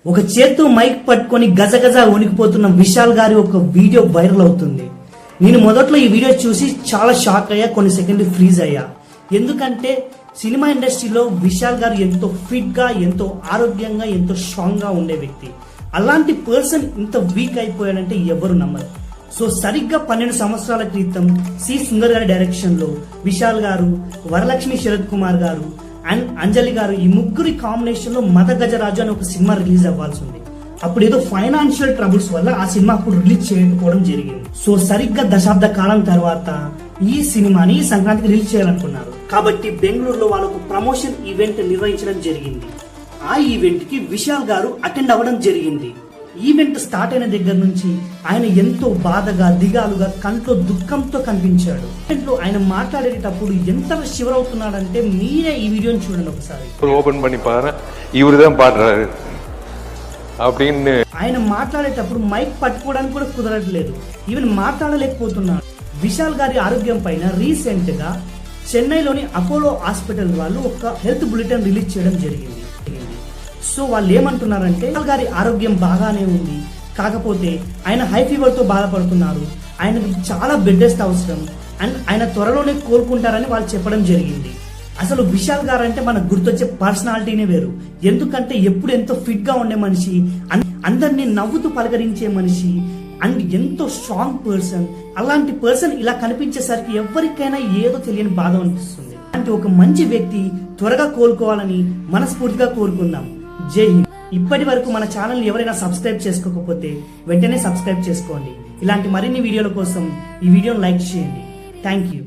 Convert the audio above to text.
ఒక చేత్తో మైక్ పట్టుకొని గజగజ వణికిపోతున్న విశాల్ గారి ఒక వీడియో వైరల్ అవుతుంది. నేను మొదట్లో ఈ వీడియో చూసి చాలా షాక్ అయ్యా, కొన్ని సెకండ్లు ఫ్రీజ్ అయ్యా. ఎందుకంటే సినిమా ఇండస్ట్రీలో విశాల్ గారు ఎంతో ఫిట్ గా, ఎంతో ఆరోగ్యంగా, ఎంతో స్ట్రాంగ్ గా ఉండే వ్యక్తి. అలాంటి పర్సన్ ఇంత వీక్ అయిపోయాడంటే ఎవరు నమ్మరు. సో సరిగ్గా 12 సంవత్సరాల క్రితం సి సుందర్ గారి డైరెక్షన్ లో విశాల్ గారు, వరలక్ష్మి శరత్ కుమార్ గారు అండ్ అంజలి గారు ఈ ముగ్గురి కాంబినేషన్ లో మత గజరాజు అని ఒక సినిమా రిలీజ్ అవ్వాల్సి ఉంది. అప్పుడు ఏదో ఫైనాన్షియల్ ట్రబుల్స్ వల్ల ఆ సినిమా అప్పుడు రిలీజ్ చేయకపోవడం జరిగింది. సో సరిగ్గా దశాబ్ద కాలం తర్వాత ఈ సినిమాని సంక్రాంతికి రిలీజ్ చేయాలనుకున్నారు. కాబట్టి బెంగళూరులో వాళ్ళకు ప్రమోషన్ ఈవెంట్ నిర్వహించడం జరిగింది. ఆ ఈవెంట్ కి విశాల్ గారు అటెండ్ అవ్వడం జరిగింది. ఈవెంట్ స్టార్ట్ అయిన దగ్గర నుంచి ఆయన ఎంతో బాధగా, దిగాలుగా, కంట్లో దుఃఖంతో కనిపించాడు. ఈవెంట్లో ఆయన మాట్లాడేటప్పుడు ఎంత షివర్ అవుతున్నాడంటే మీరే ఈ వీడియోని చూడండి ఒకసారి. ఓపెన్ பண்ணி பாரு, இவருதான் பாடுறாரு அப்படின்னு. ఆయన మాట్లాడేటప్పుడు మైక్ పట్టుకోవడానికి కూడా కుదరట్లేదు, ఈవెన్ మాట్లాడలేకపోతున్నాడు. విశాల్ గారి ఆరోగ్యం పైన రీసెంట్ గా చెన్నైలోని అపోలో హాస్పిటల్ వాళ్ళు ఒక హెల్త్ బులెటిన్ రిలీజ్ చేయడం జరిగింది. సో వాళ్ళు ఏమంటున్నారంటే విశాల్ గారి ఆరోగ్యం బాగానే ఉంది, కాకపోతే ఆయన హై ఫీవర్ తో బాధపడుతున్నారు, ఆయనకి చాలా బెడ్ రెస్ట్ అవసరం అండ్ ఆయన త్వరలోనే కోలుకుంటారని వాళ్ళు చెప్పడం జరిగింది. అసలు విశాల్ గారు అంటే మనకు గుర్తొచ్చే పర్సనాలిటీనే వేరు. ఎందుకంటే ఎప్పుడు ఎంతో ఫిట్ గా ఉండే మనిషి, అందరినీ నవ్వుతూ పలకరించే మనిషి అండ్ ఎంతో స్ట్రాంగ్ పర్సన్. అలాంటి పర్సన్ ఇలా కనిపించేసరికి ఎవరికైనా ఏదో తెలియని బాధ అనిపిస్తుంది. అంటే ఒక మంచి వ్యక్తి త్వరగా కోలుకోవాలని మనస్ఫూర్తిగా కోరుకుందాం. జై హింద్. ఇప్పటి వరకు మన ఛానల్ ఎవరైనా సబ్స్క్రైబ్ చేసుకోకపోతే వెంటనే సబ్స్క్రైబ్ చేసుకోండి. ఇలాంటి మరిన్ని వీడియోల కోసం ఈ వీడియోను లైక్ చేయండి. Thank you.